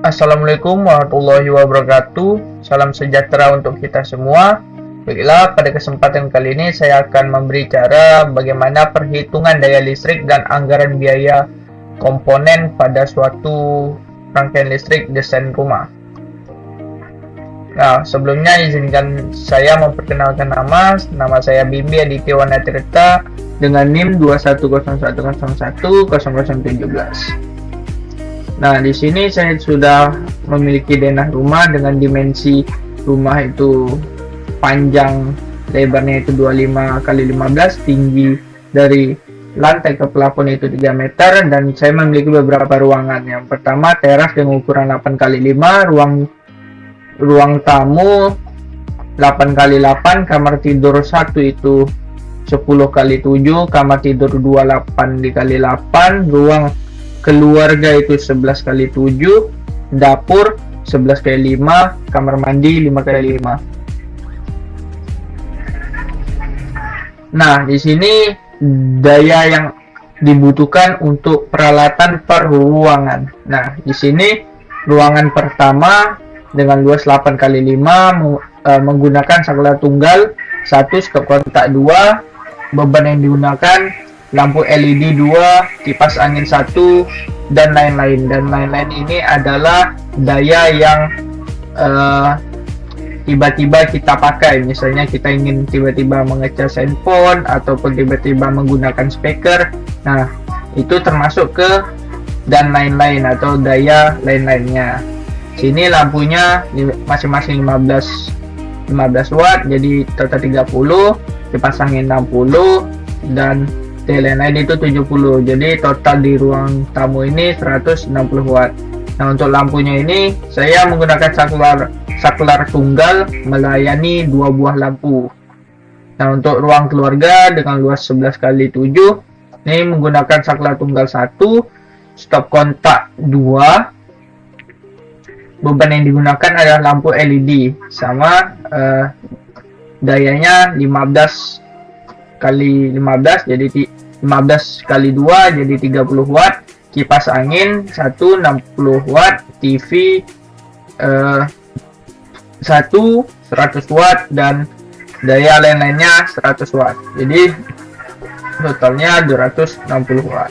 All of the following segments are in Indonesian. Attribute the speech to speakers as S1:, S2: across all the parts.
S1: Assalamualaikum warahmatullahi wabarakatuh. Salam sejahtera untuk kita semua. Baiklah, pada kesempatan kali ini saya akan memberi cara bagaimana perhitungan daya listrik dan anggaran biaya komponen pada suatu rangkaian listrik desain rumah. Nah, sebelumnya izinkan saya memperkenalkan nama saya Bimbi Aditya Wanatirta dengan NIM 210101017. Nah, di sini saya sudah memiliki denah rumah dengan dimensi rumah itu panjang lebarnya itu 25 kali 15, tinggi dari lantai ke plafon itu 3 meter, dan saya memiliki beberapa ruangan. Yang pertama teras dengan ukuran 8 kali 5, ruang tamu 8 kali 8, kamar tidur 1 itu 10 kali 7, kamar tidur 2 8 dikali 8, ruang keluarga itu 11 kali 7, dapur 11 kali 5, kamar mandi 5 kali 5. Nah, di sini daya yang dibutuhkan untuk peralatan per ruangan. Nah, di sini ruangan pertama dengan luas 8 kali 5 menggunakan saklar tunggal 1, stop kontak 2, beban yang digunakan lampu LED 2, kipas angin 1, dan lain-lain. Dan lain-lain ini adalah daya yang tiba-tiba kita pakai. Misalnya kita ingin tiba-tiba mengecas handphone ataupun tiba-tiba menggunakan speaker. Nah, itu termasuk ke dan lain-lain atau daya lain-lainnya. Sini lampunya masing-masing 15 watt, jadi total 30, kipas angin 60, dan lain-lain itu 70. Jadi total di ruang tamu ini 160 watt. Nah, untuk lampunya ini saya menggunakan saklar tunggal melayani 2 buah lampu. Nah, untuk ruang keluarga dengan luas 11 kali 7 ini menggunakan saklar tunggal 1, stop kontak 2. Beban yang digunakan adalah lampu LED sama dayanya 15 kali 15, jadi 15 kali 2 jadi 30 watt, kipas angin 1 60 watt, TV 1 100 watt, dan daya lain-lainnya 100 watt. Jadi totalnya 260 watt.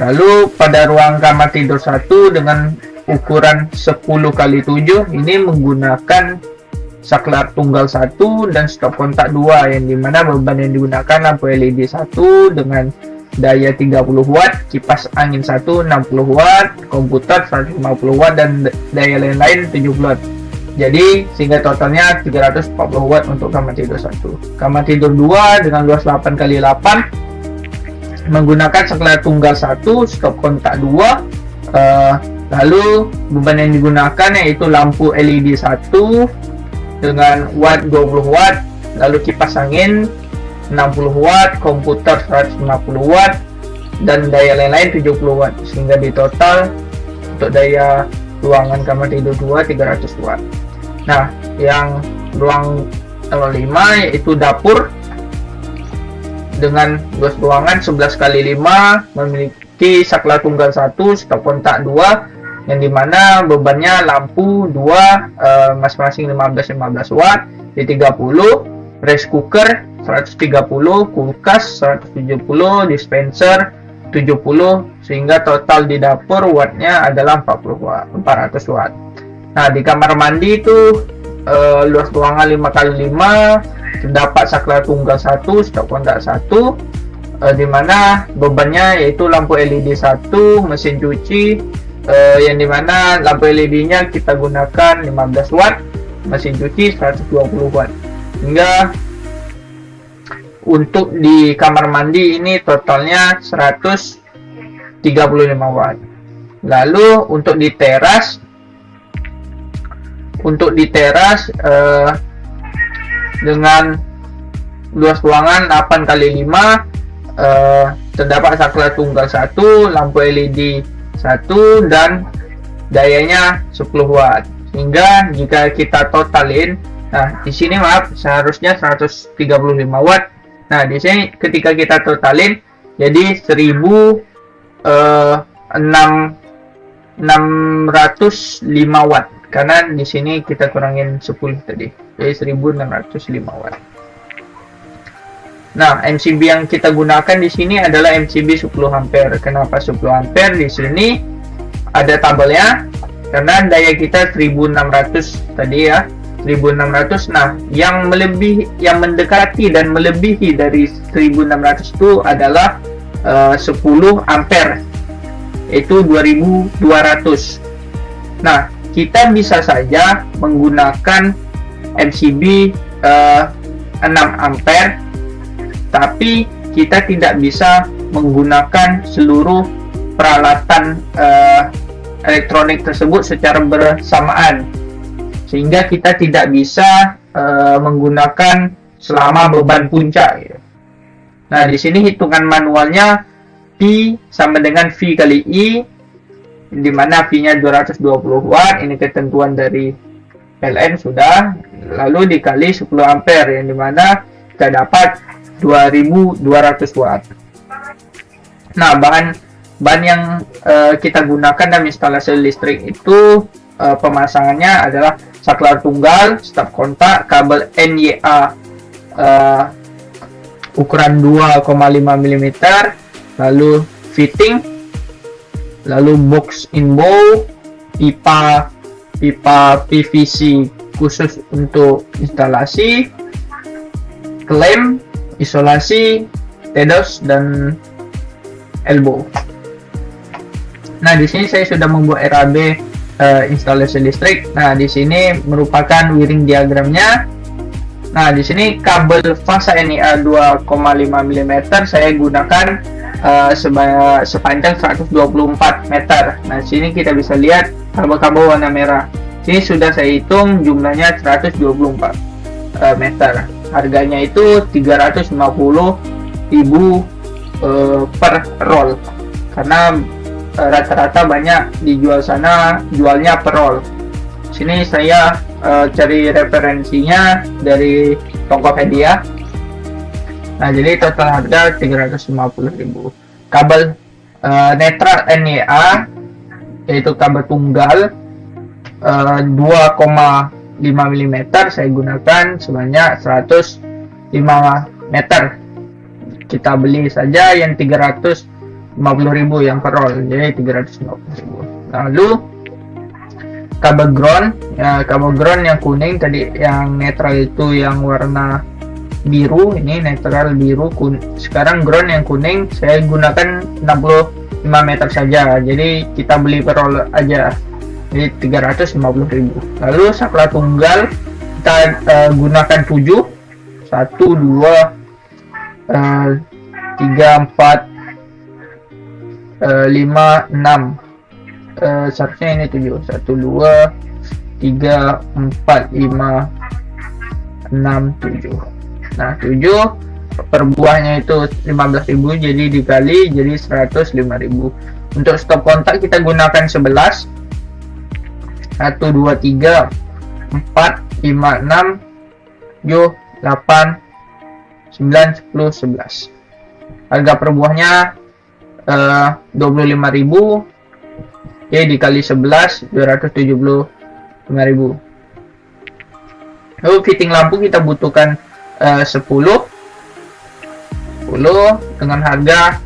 S1: Lalu pada ruang kamar tidur 1 dengan ukuran 10 kali 7 ini menggunakan saklar tunggal 1 dan stop kontak 2, yang dimana beban yang digunakan lampu LED 1 dengan daya 30 watt, kipas angin 1 60 watt, komputer 150 watt, dan daya lain-lain 70 watt. Jadi sehingga totalnya 340 watt untuk kamar tidur 1. Kamar tidur 2 dengan luas 8 kali 8 menggunakan saklar tunggal 1, stop kontak 2, lalu beban yang digunakan yaitu lampu LED 1 dengan watt 20 watt, lalu kipas angin 60 watt, komputer 150 watt, dan daya lain-lain 70 watt, sehingga di total untuk daya ruangan kamar tidur 2 300 watt. Nah, yang ruang nomor 5 yaitu dapur dengan luas ruangan 11 kali 5 memiliki saklar tunggal 1, stop kontak 2, yang dimana bebannya lampu 2 masing-masing 15 watt di 30, rice cooker 130, kulkas 170, dispenser 70, sehingga total di dapur wattnya adalah 400 watt. Nah, di kamar mandi itu luas ruangan 5 kali 5 terdapat saklar tunggal 1, stop kontak 1, dimana bebannya yaitu lampu LED 1, mesin cuci yang dimana lampu LED-nya kita gunakan 15 watt, mesin cuci 120 watt. Hingga untuk di kamar mandi ini totalnya 135 watt. Lalu untuk di teras dengan luas ruangan 8 kali 5 terdapat saklar tunggal 1, lampu LED 1, dan dayanya 10 watt. Sehingga jika kita totalin, nah di sini maaf seharusnya 135 watt. Nah, di sini ketika kita totalin jadi 1006 1605 watt, karena di sini kita kurangin 10 tadi, jadi 1605 watt. Nah, MCB yang kita gunakan di sini adalah MCB 10 ampere. Kenapa 10 ampere? Di sini ada tabelnya, karena daya kita 1600 tadi ya, 1600. Nah, yang mendekati dan melebihi dari 1600 itu adalah 10 ampere, yaitu 2200. Nah, kita bisa saja menggunakan MCB 6 ampere, tapi kita tidak bisa menggunakan seluruh peralatan elektronik tersebut secara bersamaan, sehingga kita tidak bisa menggunakan selama beban puncak. Nah, di sini hitungan manualnya P sama dengan V kali I, di mana V-nya 220 watt, ini ketentuan dari PLN sudah, lalu dikali 10 ampere, yang dimana kita dapat 2200 watt. Nah, bahan yang kita gunakan dalam instalasi listrik itu pemasangannya adalah saklar tunggal, stop kontak, kabel NYA ukuran 2,5 mm, lalu fitting, lalu box in bow, pipa PVC khusus untuk instalasi, klem, isolasi, TDOS, dan elbow. Nah, di sini saya sudah membuat RAB instalasi listrik. Nah, di sini merupakan wiring diagramnya. Nah, di sini kabel fasa NIA 2,5 mm saya gunakan sepanjang 124 meter. Nah, di sini kita bisa lihat kabel-kabel warna merah. Sini sudah saya hitung jumlahnya 124 meter. Harganya itu 350.000 per roll, karena rata-rata banyak dijual sana jualnya per roll. Sini saya cari referensinya dari Tokopedia. Nah, jadi total harga 350.000. Kabel netral NYA, yaitu kabel tunggal 2,5 mm saya gunakan sebanyak 105 meter. Kita beli saja yang 350.000 yang per roll, jadi 350.000. Lalu kabel ground, kabel ground yang kuning tadi, yang netral itu yang warna biru, ini netral biru, sekarang ground yang kuning saya gunakan 65 meter saja, jadi kita beli per roll aja, jadi 350.000. Lalu saklar tunggal kita gunakan 7, 1, 2, 3, 4, 5, 6, seharusnya ini 7, 1, 2, 3, 4, 5, 6, 7. Nah, 7 per buahnya itu 15.000, jadi dikali jadi 105.000. Untuk stop kontak kita gunakan 11, 1, 2, 3, 4, 5, 6, 7, 8, 9, 10, 11. Harga per buahnya 25.000, oke, dikali 11 275.000. Lalu fitting lampu kita butuhkan 10 dengan harga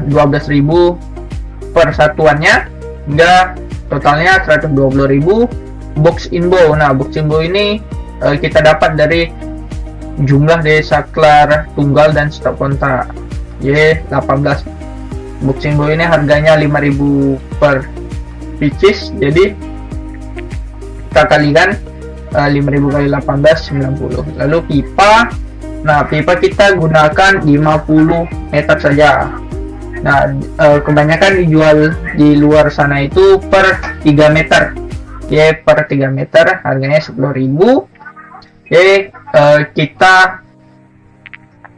S1: 12.000 per satuannya, hingga totalnya 120.000. Box in bow, nah box in bow ini kita dapat dari jumlah dari saklar tunggal dan stop kontak, jadi 18. Box in bow ini harganya 5.000 per pieces, jadi kita kalikan 5.000 kali 18, 90. Lalu pipa, nah pipa kita gunakan 50 meter saja. Nah, kebanyakan dijual di luar sana itu per 3 meter, ya, per 3 meter harganya 10.000. Oke, kita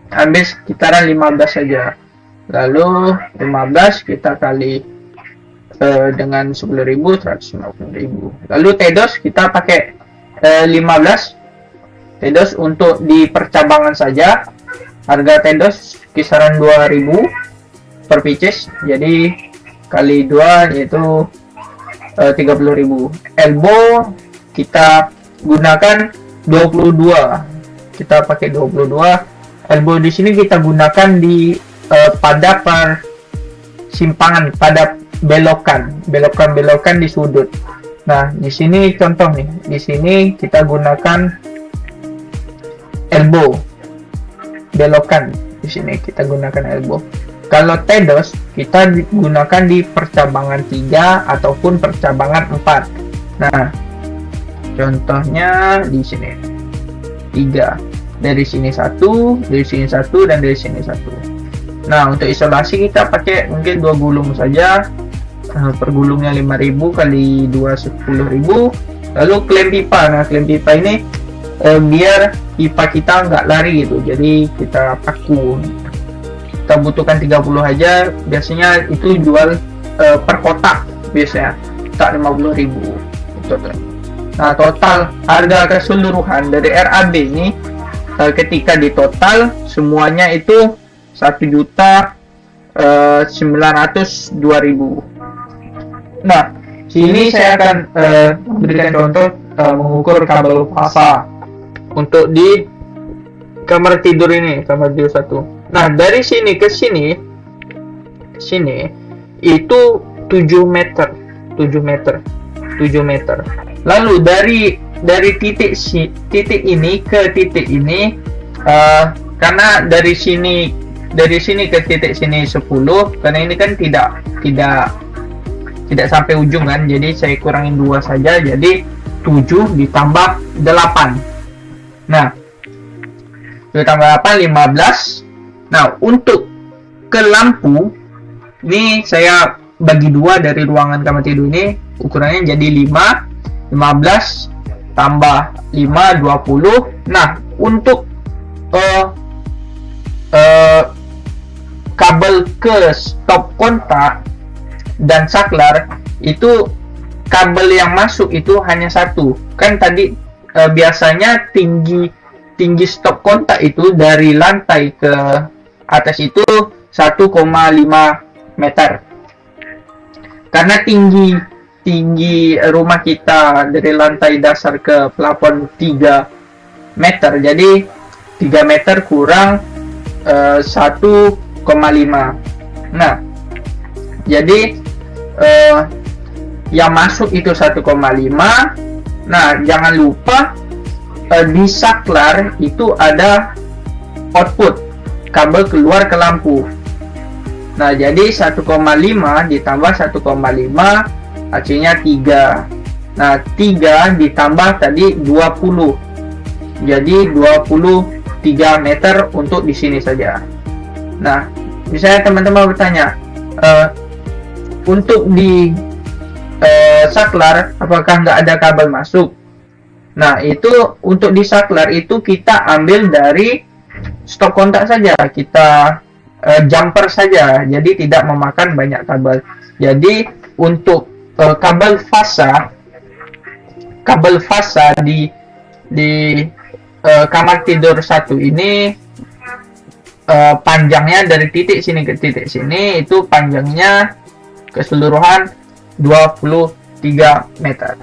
S1: ambil sekitaran 15 saja. Lalu 15 kita kali dengan 10.000, 150.000. Lalu TDOS kita pakai 15 TDOS untuk di percabangan saja. Harga TDOS kisaran 2.000 per pieces, jadi kali 2 yaitu 30.000. Elbow kita gunakan 22. Kita pakai 22. Elbow di sini kita gunakan di pada persimpangan, pada belokan di sudut. Nah, di sini contoh nih. Di sini kita gunakan elbow. Belokan. Di sini kita gunakan elbow. Kalau TDOS kita gunakan di percabangan 3 ataupun percabangan 4. Nah, contohnya di sini 3. Dari sini 1, dari sini 1, dan dari sini 1. Nah, untuk isolasi kita pakai mungkin 2 gulung saja. Per gulungnya 5.000 kali 2 10.000. Lalu klem pipa. Nah, klem pipa ini biar pipa kita nggak lari gitu. Jadi kita paku. Kita butuhkan 30 aja, biasanya itu jual per kotak biasanya, tak 50.000. Nah, total harga keseluruhan dari RAB ini ketika di total semuanya itu 1.902.000. Nah, sini saya akan memberikan contoh mengukur kabel fasa untuk di kamar tidur ini, kamar tidur 1. Nah, dari sini ke sini itu 7 meter. Lalu dari titik ini ke titik ini, karena dari sini ke titik sini 10, karena ini kan tidak sampai ujung kan, jadi saya kurangin 2 saja, jadi 7 ditambah 8. Nah, ditambah 8 15. Nah, untuk ke lampu ini saya bagi 2 dari ruangan kamar tidur ini, ukurannya jadi 5, 15 tambah 5 20. Nah, untuk kabel ke stop kontak dan saklar itu kabel yang masuk itu hanya 1. Kan tadi biasanya tinggi stop kontak itu dari lantai ke atas itu 1,5 meter. Karena tinggi rumah kita dari lantai dasar ke plafon 3 meter, jadi 3 meter kurang 1,5. Nah, jadi yang masuk itu 1,5. Nah, jangan lupa di saklar itu ada output kabel keluar ke lampu. Nah, jadi 1,5 ditambah 1,5 hasilnya 3. Nah, 3 ditambah tadi 20. Jadi 23 meter untuk di sini saja. Nah, misalnya teman-teman bertanya, untuk di saklar apakah nggak ada kabel masuk? Nah, itu untuk di saklar itu kita ambil dari stop kontak saja, kita jumper saja, jadi tidak memakan banyak kabel. Jadi untuk kabel fasa di kamar tidur 1 ini panjangnya dari titik sini ke titik sini itu panjangnya keseluruhan 23 meter.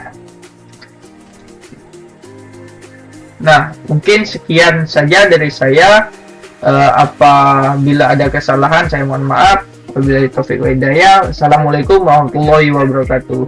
S1: Nah, mungkin sekian saja dari saya. Apabila ada kesalahan saya mohon maaf. Wabillahi taufiq wa hidayah. Assalamualaikum warahmatullahi wabarakatuh.